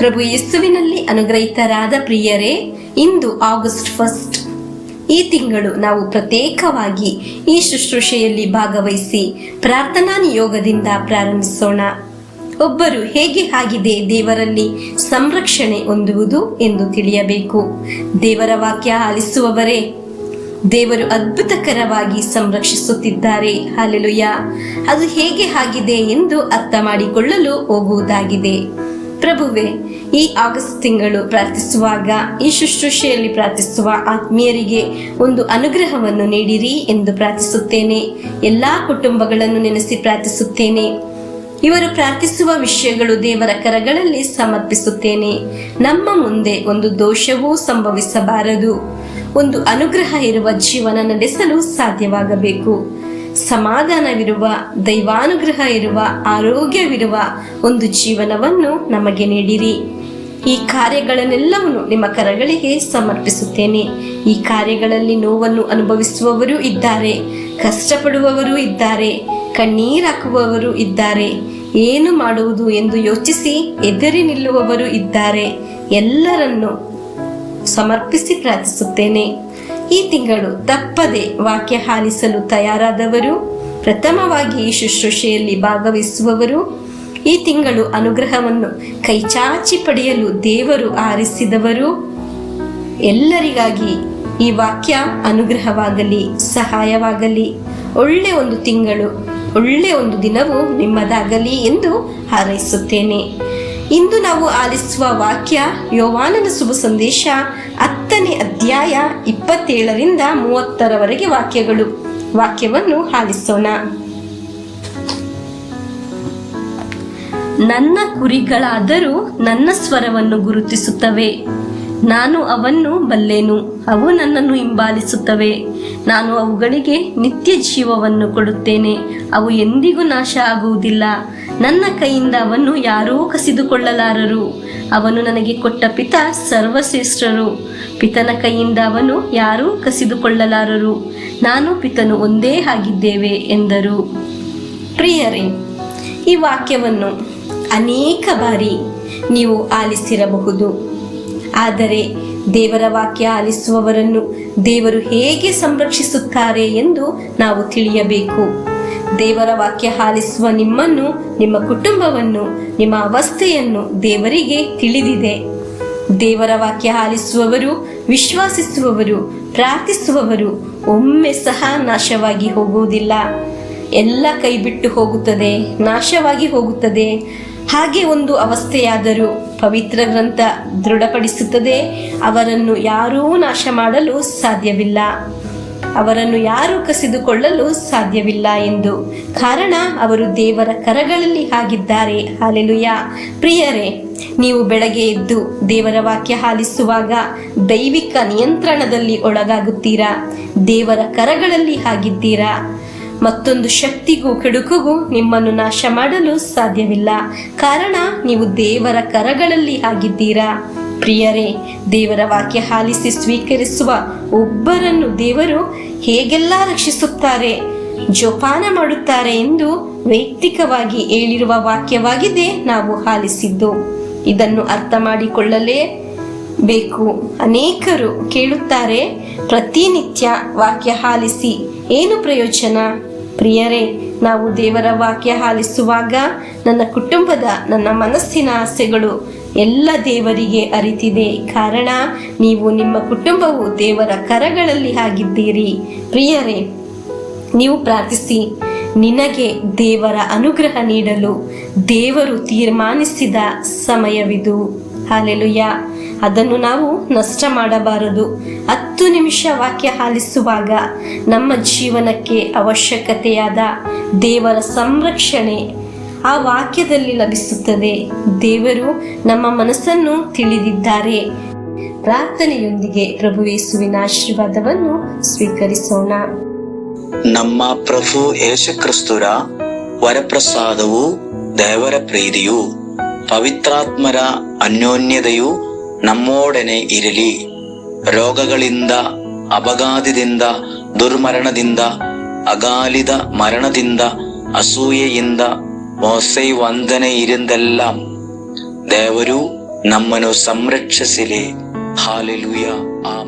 ಪ್ರಭು ಯೇಸುವಿನಲ್ಲಿ ಅನುಗ್ರಹಿತರಾದ ಪ್ರಿಯರೇ, ಇಂದು ಆಗಸ್ಟ್ 1. ಈ ತಿಂಗಳು ನಾವು ಪ್ರತ್ಯೇಕವಾಗಿ ಈ ಶುಶ್ರೂಷೆಯಲ್ಲಿ ಭಾಗವಹಿಸಿ ಪ್ರಾರ್ಥನಾ ನಿಯೋಗದಿಂದ ಪ್ರಾರಂಭಿಸೋಣ. ಒಬ್ಬರು ಹೇಗೆ ಆಗಿದೆ ದೇವರಲ್ಲಿ ಸಂರಕ್ಷಣೆ ಹೊಂದುವುದು ಎಂದು ತಿಳಿಯಬೇಕು. ದೇವರ ವಾಕ್ಯ ಆಲಿಸುವವರೇ, ದೇವರು ಅದ್ಭುತಕರವಾಗಿ ಸಂರಕ್ಷಿಸುತ್ತಿದ್ದಾರೆ. ಹಲ್ಲೆಲೂಯಾ. ಅದು ಹೇಗೆ ಆಗಿದೆ ಎಂದು ಅರ್ಥ ಮಾಡಿಕೊಳ್ಳಲು ಹೋಗುವುದಾಗಿದೆ. ಪ್ರಭುವೇ, ಈ ಆಗಸ್ಟ್ ತಿಂಗಳು ಪ್ರಾರ್ಥಿಸುವಾಗ ಈ ಶುಶ್ರೂಷೆಯಲ್ಲಿ ಪ್ರಾರ್ಥಿಸುವ ಆತ್ಮೀಯರಿಗೆ ಒಂದು ಅನುಗ್ರಹವನ್ನು ನೀಡಿರಿ ಎಂದು ಪ್ರಾರ್ಥಿಸುತ್ತೇನೆ. ಎಲ್ಲಾ ಕುಟುಂಬಗಳನ್ನು ನೆನೆಸಿ ಪ್ರಾರ್ಥಿಸುತ್ತೇನೆ. ಇವರು ಪ್ರಾರ್ಥಿಸುವ ವಿಷಯಗಳು ದೇವರ ಕರಗಳಲ್ಲಿ ಸಮರ್ಪಿಸುತ್ತೇನೆ. ನಮ್ಮ ಮುಂದೆ ಒಂದು ದೋಷವೂ ಸಂಭವಿಸಬಾರದು. ಒಂದು ಅನುಗ್ರಹ ಇರುವ ಜೀವನ ನಡೆಸಲು ಸಾಧ್ಯವಾಗಬೇಕು. ಸಮಾಧಾನವಿರುವ, ದೈವಾನುಗ್ರಹ ಇರುವ, ಆರೋಗ್ಯವಿರುವ ಒಂದು ಜೀವನವನ್ನು ನಮಗೆ ನೀಡಿರಿ. ಈ ಕಾರ್ಯಗಳನ್ನೆಲ್ಲವನ್ನು ನಿಮ್ಮ ಕರಗಳಿಗೆ ಸಮರ್ಪಿಸುತ್ತೇನೆ. ಈ ಕಾರ್ಯಗಳಲ್ಲಿ ನೋವನ್ನು ಅನುಭವಿಸುವವರು ಇದ್ದಾರೆ, ಕಷ್ಟಪಡುವವರು ಇದ್ದಾರೆ, ಕಣ್ಣೀರಾಕುವವರು ಇದ್ದಾರೆ, ಏನು ಮಾಡುವುದು ಎಂದು ಯೋಚಿಸಿ ಎದುರಿ ನಿಲ್ಲುವವರು ಇದ್ದಾರೆ. ಎಲ್ಲರನ್ನು ಸಮರ್ಪಿಸಿ ಪ್ರಾರ್ಥಿಸುತ್ತೇನೆ. ಈ ತಿಂಗಳು ತಪ್ಪದೆ ವಾಕ್ಯ ಆಲಿಸಲು ತಯಾರಾದವರು, ಪ್ರಥಮವಾಗಿ ಈ ಶುಶ್ರೂಷೆಯಲ್ಲಿ ಭಾಗವಹಿಸುವವರು, ಈ ತಿಂಗಳು ಅನುಗ್ರಹವನ್ನು ಕೈಚಾಚಿ ಪಡೆಯಲು ದೇವರು ಆರಿಸಿದವರು ಎಲ್ಲರಿಗಾಗಿ ಈ ವಾಕ್ಯ ಅನುಗ್ರಹವಾಗಲಿ, ಸಹಾಯವಾಗಲಿ. ಒಳ್ಳೆ ಒಂದು ತಿಂಗಳು, ಒಳ್ಳೆ ಒಂದು ದಿನವು ನಿಮ್ಮದಾಗಲಿ ಎಂದು ಹಾರೈಸುತ್ತೇನೆ. ಇಂದು ನಾವು ಆಲಿಸುವ ವಾಕ್ಯ ಯೋವಾನನ ಶುಭ ಸಂದೇಶ 10ನೇ ಅಧ್ಯಾಯ 27ರಿಂದ 30ರವರೆಗೆ ವಾಕ್ಯವನ್ನು ಆಲಿಸೋಣ. ನನ್ನ ಕುರಿಗಳಾದರೂ ನನ್ನ ಸ್ವರವನ್ನು ಗುರುತಿಸುತ್ತವೆ. ನಾನು ಅವನ್ನು ಬಲ್ಲೆನು, ಅವು ನನ್ನನ್ನು ಹಿಂಬಾಲಿಸುತ್ತವೆ. ನಾನು ಅವುಗಳಿಗೆ ನಿತ್ಯ ಜೀವವನ್ನು ಕೊಡುತ್ತೇನೆ, ಅವು ಎಂದಿಗೂ ನಾಶ ಆಗುವುದಿಲ್ಲ. ನನ್ನ ಕೈಯಿಂದ ಅವನ್ನು ಯಾರೂ ಕಸಿದುಕೊಳ್ಳಲಾರರು. ಅವನು ನನಗೆ ಕೊಟ್ಟ ಪಿತ ಸರ್ವಶ್ರೇಷ್ಠರು. ಪಿತನ ಕೈಯಿಂದ ಅವನು ಯಾರೂ ಕಸಿದುಕೊಳ್ಳಲಾರರು. ನಾನು ಪಿತನು ಒಂದೇ ಆಗಿದ್ದೇವೆ ಎಂದರು. ಪ್ರಿಯರೇ, ಈ ವಾಕ್ಯವನ್ನು ಅನೇಕ ಬಾರಿ ನೀವು ಆಲಿಸಿರಬಹುದು. ಆದರೆ ದೇವರ ವಾಕ್ಯ ಆಲಿಸುವವರನ್ನು ದೇವರು ಹೇಗೆ ಸಂರಕ್ಷಿಸುತ್ತಾರೆ ಎಂದು ನಾವು ತಿಳಿಯಬೇಕು. ದೇವರ ವಾಕ್ಯ ಆಲಿಸುವ ನಿಮ್ಮನ್ನು, ನಿಮ್ಮ ಕುಟುಂಬವನ್ನು, ನಿಮ್ಮ ಅವಸ್ಥೆಯನ್ನು ದೇವರಿಗೆ ತಿಳಿದಿದೆ. ದೇವರ ವಾಕ್ಯ ಆಲಿಸುವವರು, ವಿಶ್ವಾಸಿಸುವವರು, ಪ್ರಾರ್ಥಿಸುವವರು ಒಮ್ಮೆ ಸಹ ನಾಶವಾಗಿ ಹೋಗುವುದಿಲ್ಲ. ಎಲ್ಲ ಕೈಬಿಟ್ಟು ಹೋಗುತ್ತದೆ, ನಾಶವಾಗಿ ಹೋಗುತ್ತದೆ. ಹಾಗೆ ಒಂದು ಅವಸ್ಥೆಯಾದರೂ ಪವಿತ್ರ ಗ್ರಂಥ ದೃಢಪಡಿಸುತ್ತದೆ, ಅವರನ್ನು ಯಾರೂ ನಾಶ ಮಾಡಲು ಸಾಧ್ಯವಿಲ್ಲ, ಅವರನ್ನು ಯಾರೂ ಕಸಿದುಕೊಳ್ಳಲು ಸಾಧ್ಯವಿಲ್ಲ ಎಂದು. ಕಾರಣ ಅವರು ದೇವರ ಕರಗಳಲ್ಲಿ ಆಗಿದ್ದಾರೆ. ಹಲ್ಲೆಲೂಯಾ. ಪ್ರಿಯರೇ, ನೀವು ಬೆಳಗ್ಗೆ ಎದ್ದು ದೇವರ ವಾಕ್ಯ ಆಲಿಸುವಾಗ ದೈವಿಕ ನಿಯಂತ್ರಣದಲ್ಲಿ ಒಳಗಾಗುತ್ತೀರಾ, ದೇವರ ಕರಗಳಲ್ಲಿ ಆಗಿದ್ದೀರಾ. ಮತ್ತೊಂದು ಶಕ್ತಿಗೂ ಕೆಡುಕಿಗೂ ನಿಮ್ಮನ್ನು ನಾಶ ಮಾಡಲು ಸಾಧ್ಯವಿಲ್ಲ. ಕಾರಣ ನೀವು ದೇವರ ಕರಗಳಲ್ಲಿ ಆಗಿದ್ದೀರಾ. ಪ್ರಿಯರೇ, ದೇವರ ವಾಕ್ಯ ಆಲಿಸಿ ಸ್ವೀಕರಿಸುವ ಒಬ್ಬರನ್ನು ದೇವರು ಹೇಗೆಲ್ಲ ರಕ್ಷಿಸುತ್ತಾರೆ, ಜೋಪಾನ ಮಾಡುತ್ತಾರೆ ಎಂದು ವೈಯಕ್ತಿಕವಾಗಿ ಹೇಳಿರುವ ವಾಕ್ಯವಾಗಿದೆ ನಾವು ಆಲಿಸಿದ್ದು. ಇದನ್ನು ಅರ್ಥ ಮಾಡಿಕೊಳ್ಳಲೇ ಬೇಕು. ಅನೇಕರು ಕೇಳುತ್ತಾರೆ, ಪ್ರತಿನಿತ್ಯ ವಾಕ್ಯ ಆಲಿಸಿ ಏನು ಪ್ರಯೋಜನ? ಪ್ರಿಯರೇ, ನಾವು ದೇವರ ವಾಕ್ಯ ಆಲಿಸುವಾಗ ನನ್ನ ಕುಟುಂಬದ, ನನ್ನ ಮನಸ್ಸಿನ ಆಸೆಗಳು ಎಲ್ಲ ದೇವರಿಗೆ ಅರಿತಿದೆ. ಕಾರಣ ನೀವು, ನಿಮ್ಮ ಕುಟುಂಬವು ದೇವರ ಕರಗಳಲ್ಲಿ ಆಗಿದ್ದೀರಿ. ಪ್ರಿಯರೇ, ನೀವು ಪ್ರಾರ್ಥಿಸಿ. ನಿನಗೆ ದೇವರ ಅನುಗ್ರಹ ನೀಡಲು ದೇವರು ತೀರ್ಮಾನಿಸಿದ ಸಮಯವಿದು. ಹಲ್ಲೆಲೂಯಾ. ಅದನ್ನು ನಾವು ನಷ್ಟ ಮಾಡಬಾರದು. 10 ನಿಮಿಷ ವಾಕ್ಯ ಆಲಿಸುವಾಗ ನಮ್ಮ ಜೀವನಕ್ಕೆ ಅವಶ್ಯಕತೆಯಾದ ದೇವರ ಸಂರಕ್ಷಣೆ ಆ ವಾಕ್ಯದಲ್ಲಿ ಲಭಿಸುತ್ತದೆ. ದೇವರು ನಮ್ಮ ಮನಸ್ಸನ್ನು ತಿಳಿದಿದ್ದಾರೆ. ಪ್ರಾರ್ಥನೆಯೊಂದಿಗೆ ಪ್ರಭು ಯೇಸುವಿನ ಆಶೀರ್ವಾದವನ್ನು ಸ್ವೀಕರಿಸೋಣ. ನಮ್ಮ ಪ್ರಭು ಯೇಸು ಕ್ರಿಸ್ತರ ವರಪ್ರಸಾದವು, ದೇವರ ಪ್ರೀತಿಯು, ಪವಿತ್ರಾತ್ಮರ ಅನ್ಯೋನ್ಯತೆಯು ನಮ್ಮೊಡನೆ ಇರಲಿ. ರೋಗಗಳಿಂದ, ಅಪಘಾತದಿಂದ, ದುರ್ಮರಣದಿಂದ, ಅಗಾಲಿದ ಮರಣದಿಂದ, ಅಸೂಯೆಯಿಂದ, ಮೋಸೆ ವಂದನೆ ಇರಿಂದೆல்லாம் ದೇವರು ನಮ್ಮನ್ನು ಸಂರಕ್ಷಿಸಿರಿ. ಹಾಲೆಲೂಯ. ಆಮೆನ್.